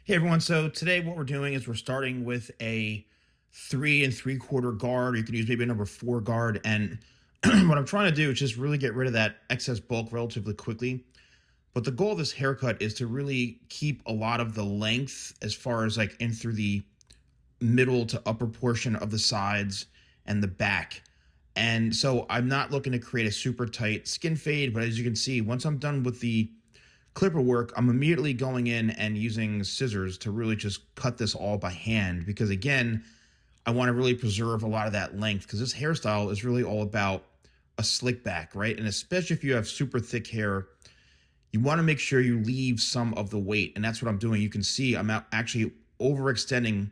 Hey everyone, so today what we're doing is we're starting with a 3 3/4 guard. You can use maybe a number 4 guard. And what I'm trying to do is just really get rid of that excess bulk relatively quickly. But the goal of this haircut is to really keep a lot of the length as far as like in through the middle to upper portion of the sides and the back. And so I'm not looking to create a super tight skin fade, but as you can see, once I'm done with the clipper work, I'm immediately going in and using scissors to really just cut this all by hand because again, I want to really preserve a lot of that length because this hairstyle is really all about a slick back, right? And especially if you have super thick hair, you want to make sure you leave some of the weight. And that's what I'm doing. You can see I'm actually overextending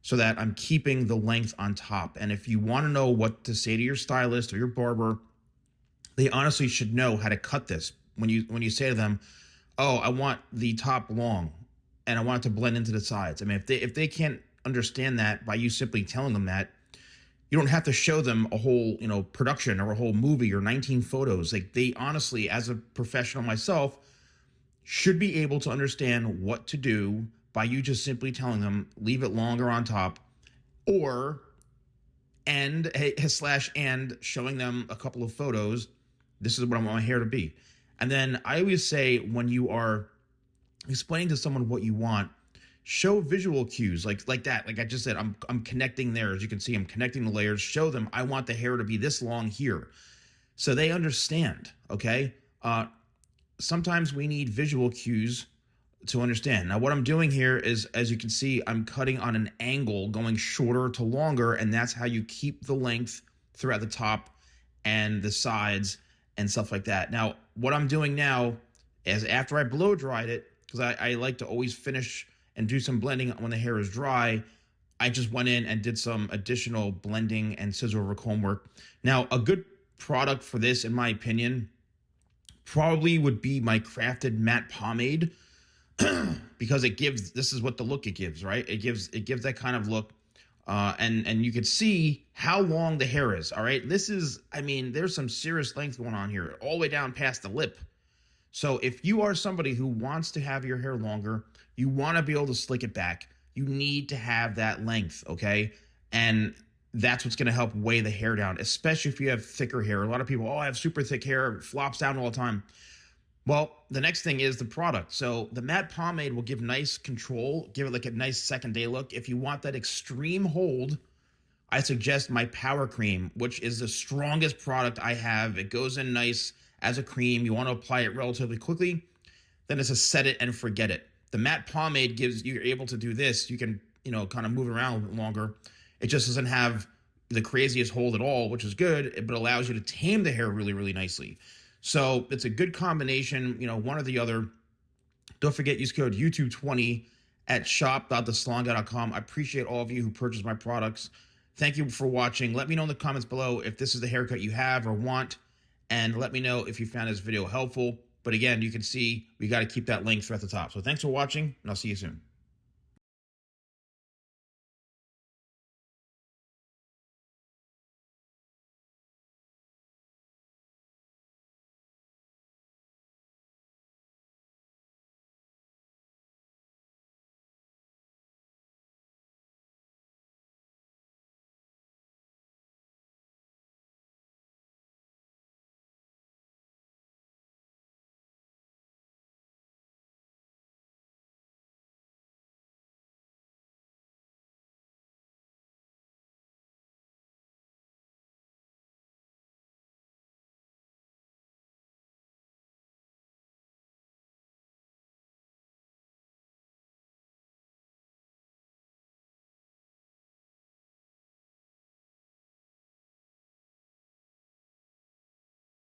so that I'm keeping the length on top. And if you want to know what to say to your stylist or your barber, they honestly should know how to cut this. When you say to them, oh, I want the top long and I want it to blend into the sides. I mean, if they can't understand that by you simply telling them that, you don't have to show them a whole, production or a whole movie or 19 photos. Like they honestly, as a professional myself, should be able to understand what to do by you just simply telling them, leave it longer on top or and showing them a couple of photos. This is what I want my hair to be. And then I always say when you are explaining to someone what you want, show visual cues like that. Like I just said, I'm connecting there. As you can see, I'm connecting the layers. Show them I want the hair to be this long here. So they understand, okay? Sometimes we need visual cues to understand. Now what I'm doing here is, as you can see, I'm cutting on an angle going shorter to longer, and that's how you keep the length throughout the top and the sides and stuff like that. Now, what I'm doing now is after I blow dried it, because I like to always finish and do some blending when the hair is dry, I just went in and did some additional blending and scissor over comb work. Now, a good product for this, in my opinion, probably would be my crafted matte pomade, because this is what the look it gives, right? It gives that kind of look. And you can see how long the hair is, all right? There's some serious length going on here, all the way down past the lip. So if you are somebody who wants to have your hair longer, you want to be able to slick it back, you need to have that length, okay? And that's what's going to help weigh the hair down, especially if you have thicker hair. A lot of people, I have super thick hair, it flops down all the time. Well, the next thing is the product. So the matte pomade will give nice control, give it like a nice second day look. If you want that extreme hold, I suggest my Power Cream, which is the strongest product I have. It goes in nice as a cream. You want to apply it relatively quickly. Then it's a set it and forget it. The matte pomade you're able to do this. You can, kind of move around a little bit longer. It just doesn't have the craziest hold at all, which is good, but allows you to tame the hair really, really nicely. So it's a good combination, one or the other. Don't forget, use code YouTube20 at shop.thesalonguy.com. I appreciate all of you who purchase my products. Thank you for watching. Let me know in the comments below if this is the haircut you have or want, and let me know if you found this video helpful. But again, you can see we got to keep that length throughout the top. So thanks for watching, and I'll see you soon.